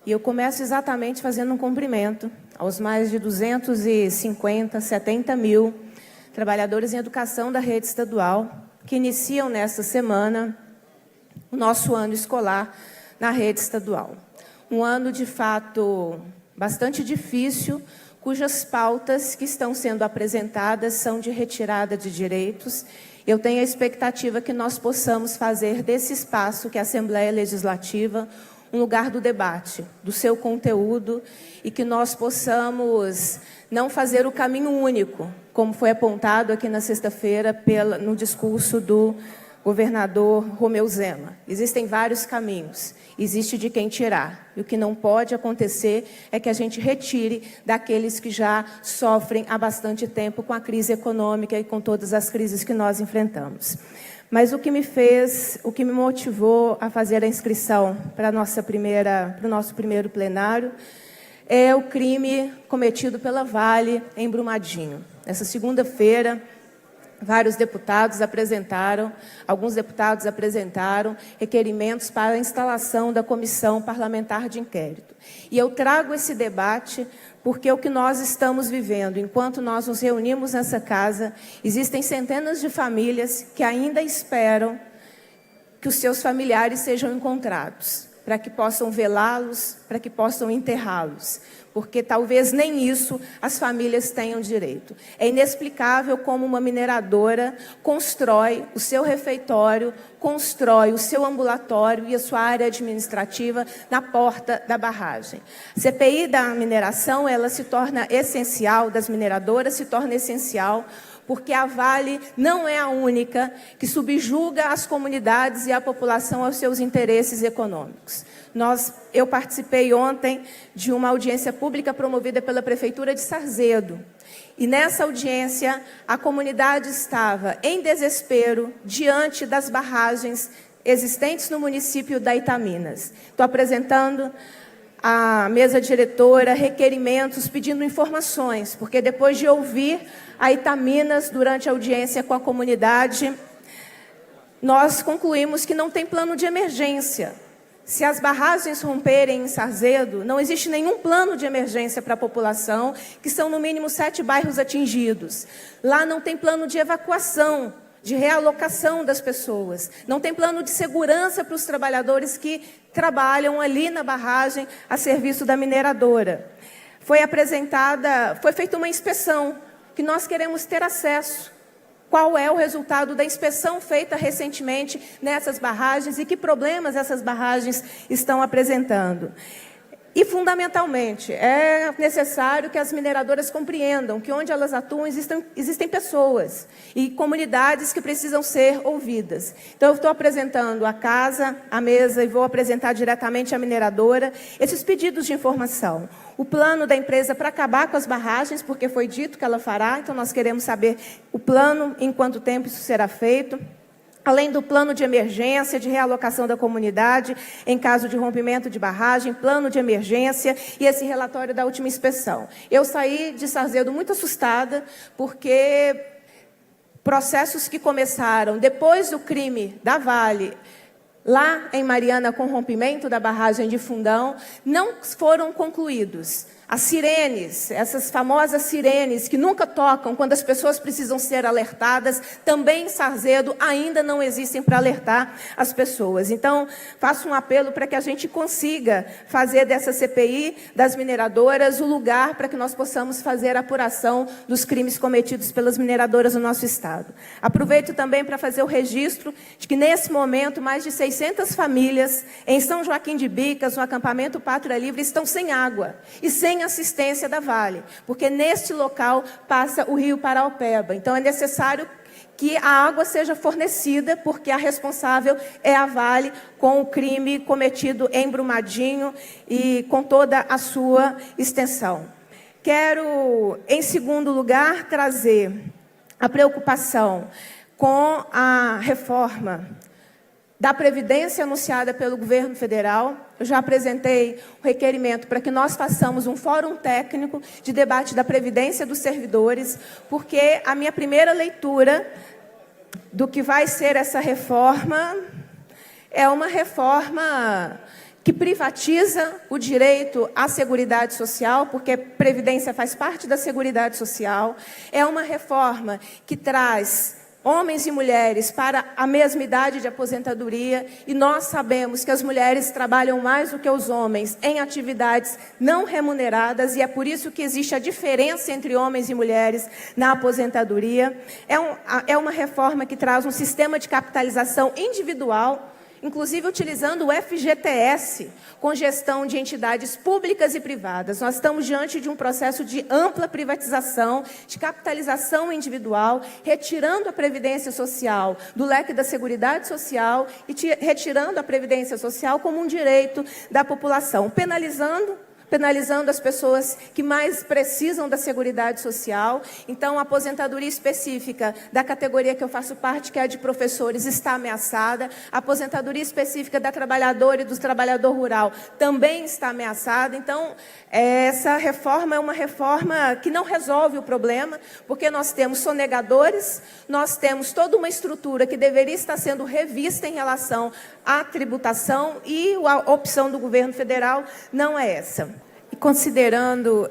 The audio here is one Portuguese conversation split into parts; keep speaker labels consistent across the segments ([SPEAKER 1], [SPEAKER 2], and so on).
[SPEAKER 1] E eu começo exatamente fazendo um cumprimento aos mais de 250, 70 mil trabalhadores em educação da rede estadual, que iniciam nesta semana o nosso ano escolar na rede estadual. Um ano, de fato, bastante difícil, cujas pautas que estão sendo apresentadas são de retirada de direitos. Eu tenho a expectativa que nós possamos fazer desse espaço, que é a Assembleia Legislativa, um lugar do debate, do seu conteúdo, e que nós possamos não fazer o caminho único, como foi apontado aqui na sexta-feira no discurso do governador Romeu Zema. Existem vários caminhos, existe de quem tirar. E o que não pode acontecer é que a gente retire daqueles que já sofrem há bastante tempo com a crise econômica e com todas as crises que nós enfrentamos. Mas o que me motivou a fazer a inscrição para o nosso primeiro plenário é o crime cometido pela Vale em Brumadinho. Nessa segunda-feira, alguns deputados apresentaram requerimentos para a instalação da comissão parlamentar de inquérito. E eu trago esse debate porque o que nós estamos vivendo, enquanto nós nos reunimos nessa casa, existem centenas de famílias que ainda esperam que os seus familiares sejam encontrados, para que possam velá-los, para que possam enterrá-los, porque talvez nem isso as famílias tenham direito. É inexplicável como uma mineradora constrói o seu refeitório, constrói o seu ambulatório e a sua área administrativa na porta da barragem. A CPI da mineração, ela se torna essencial, das mineradoras se torna essencial, porque a Vale não é a única que subjuga as comunidades e a população aos seus interesses econômicos. Eu participei ontem de uma audiência pública promovida pela Prefeitura de Sarzedo. E nessa audiência, a comunidade estava em desespero diante das barragens existentes no município da Itaminas. Estou apresentando à mesa diretora requerimentos pedindo informações, porque depois de ouvir a Itaminas durante a audiência com a comunidade, nós concluímos que não tem plano de emergência. Se as barragens romperem em Sarzedo, não existe nenhum plano de emergência para a população, que são no mínimo 7 bairros atingidos. Lá não tem plano de evacuação, de realocação das pessoas. Não tem plano de segurança para os trabalhadores que trabalham ali na barragem a serviço da mineradora. Foi feita uma inspeção, que nós queremos ter acesso. Qual é o resultado da inspeção feita recentemente nessas barragens e que problemas essas barragens estão apresentando? E, fundamentalmente, é necessário que as mineradoras compreendam que onde elas atuam existem pessoas e comunidades que precisam ser ouvidas. Então, eu estou apresentando à casa, à mesa, e vou apresentar diretamente à mineradora esses pedidos de informação. O plano da empresa para acabar com as barragens, porque foi dito que ela fará, então nós queremos saber o plano, em quanto tempo isso será feito. Além do plano de emergência, de realocação da comunidade, em caso de rompimento de barragem, plano de emergência e esse relatório da última inspeção. Eu saí de Sarzedo muito assustada, porque processos que começaram depois do crime da Vale, lá em Mariana, com o rompimento da barragem de Fundão, não foram concluídos. As sirenes, essas famosas sirenes que nunca tocam quando as pessoas precisam ser alertadas, também em Sarzedo ainda não existem para alertar as pessoas. Então, faço um apelo para que a gente consiga fazer dessa CPI das mineradoras o lugar para que nós possamos fazer a apuração dos crimes cometidos pelas mineradoras no nosso estado. Aproveito também para fazer o registro de que, nesse momento, mais de 600 famílias em São Joaquim de Bicas, no acampamento Pátria Livre, estão sem água e sem assistência da Vale, porque neste local passa o rio Paraopeba. Então, é necessário que a água seja fornecida, porque a responsável é a Vale, com o crime cometido em Brumadinho e com toda a sua extensão. Quero, em segundo lugar, trazer a preocupação com a reforma da Previdência anunciada pelo governo federal. Eu já apresentei o requerimento para que nós façamos um fórum técnico de debate da Previdência dos servidores, porque a minha primeira leitura do que vai ser essa reforma é uma reforma que privatiza o direito à Seguridade Social, porque Previdência faz parte da Seguridade Social. É uma reforma que traz homens e mulheres para a mesma idade de aposentadoria, e nós sabemos que as mulheres trabalham mais do que os homens em atividades não remuneradas, e é por isso que existe a diferença entre homens e mulheres na aposentadoria. É uma reforma que traz um sistema de capitalização individual, inclusive utilizando o FGTS, com gestão de entidades públicas e privadas. Nós estamos diante de um processo de ampla privatização, de capitalização individual, retirando a Previdência Social do leque da Seguridade Social e retirando a Previdência Social como um direito da população, penalizando as pessoas que mais precisam da Seguridade Social. Então, a aposentadoria específica da categoria que eu faço parte, que é a de professores, está ameaçada. A aposentadoria específica da trabalhadora e do trabalhador rural também está ameaçada. Então, essa reforma é uma reforma que não resolve o problema, porque nós temos sonegadores, nós temos toda uma estrutura que deveria estar sendo revista em relação à tributação, e a opção do governo federal não é essa. E considerando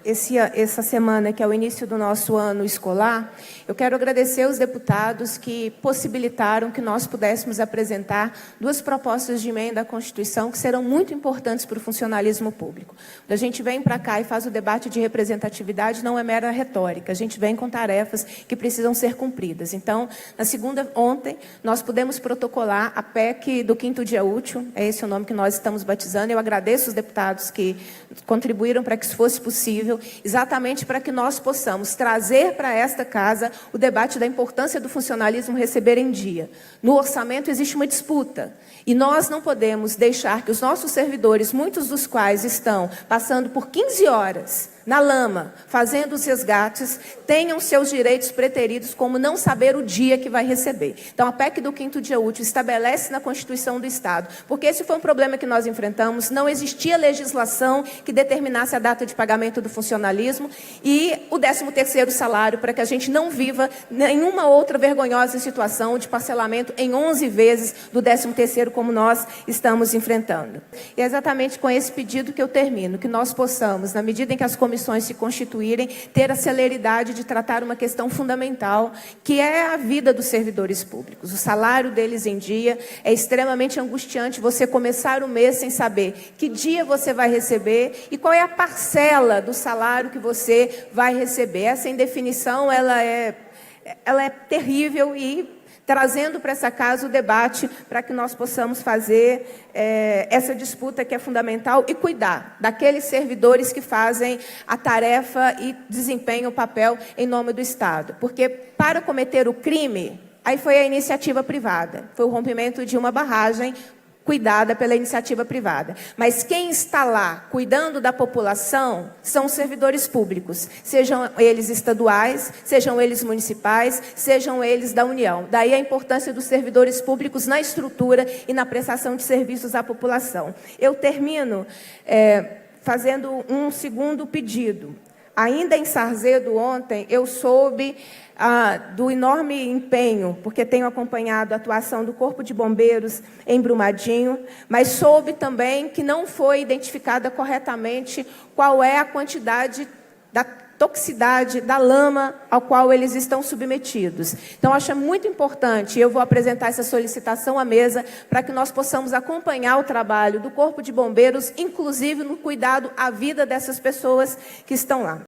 [SPEAKER 1] essa semana, que é o início do nosso ano escolar, eu quero agradecer aos deputados que possibilitaram que nós pudéssemos apresentar 2 propostas de emenda à Constituição que serão muito importantes para o funcionalismo público. Quando a gente vem para cá e faz o debate de representatividade, não é mera retórica, a gente vem com tarefas que precisam ser cumpridas. Então, ontem, nós pudemos protocolar a PEC do 5º dia útil, é esse o nome que nós estamos batizando. Eu agradeço os deputados que contribuíram para que isso fosse possível, exatamente para que nós possamos trazer para esta casa o debate da importância do funcionalismo receber em dia. No orçamento existe uma disputa, e nós não podemos deixar que os nossos servidores, muitos dos quais estão passando por 15 horas na lama, fazendo os resgates, tenham seus direitos preteridos, como não saber o dia que vai receber. Então, a PEC do 5º dia útil estabelece na Constituição do Estado, porque esse foi um problema que nós enfrentamos, não existia legislação que determinasse a data de pagamento do funcionalismo e o 13º salário, para que a gente não viva nenhuma outra vergonhosa situação de parcelamento em 11 vezes do 13º, como nós estamos enfrentando. E é exatamente com esse pedido que eu termino, que nós possamos, na medida em que as comissões se constituírem, ter a celeridade de tratar uma questão fundamental, que é a vida dos servidores públicos. O salário deles em dia. É extremamente angustiante você começar o mês sem saber que dia você vai receber e qual é a parcela do salário que você vai receber. Essa indefinição, ela é terrível, e trazendo para essa casa o debate para que nós possamos fazer essa disputa que é fundamental e cuidar daqueles servidores que fazem a tarefa e desempenham o papel em nome do Estado. Porque para cometer o crime, aí foi a iniciativa privada, foi o rompimento de uma barragem cuidada pela iniciativa privada. Mas quem está lá cuidando da população são os servidores públicos, sejam eles estaduais, sejam eles municipais, sejam eles da União. Daí a importância dos servidores públicos na estrutura e na prestação de serviços à população. Eu termino fazendo um segundo pedido. Ainda em Sarzedo ontem, eu soube do enorme empenho, porque tenho acompanhado a atuação do Corpo de Bombeiros em Brumadinho, mas soube também que não foi identificada corretamente qual é a quantidade da toxicidade da lama ao qual eles estão submetidos. Então, acho muito importante, eu vou apresentar essa solicitação à mesa, para que nós possamos acompanhar o trabalho do Corpo de Bombeiros, inclusive no cuidado à vida dessas pessoas que estão lá.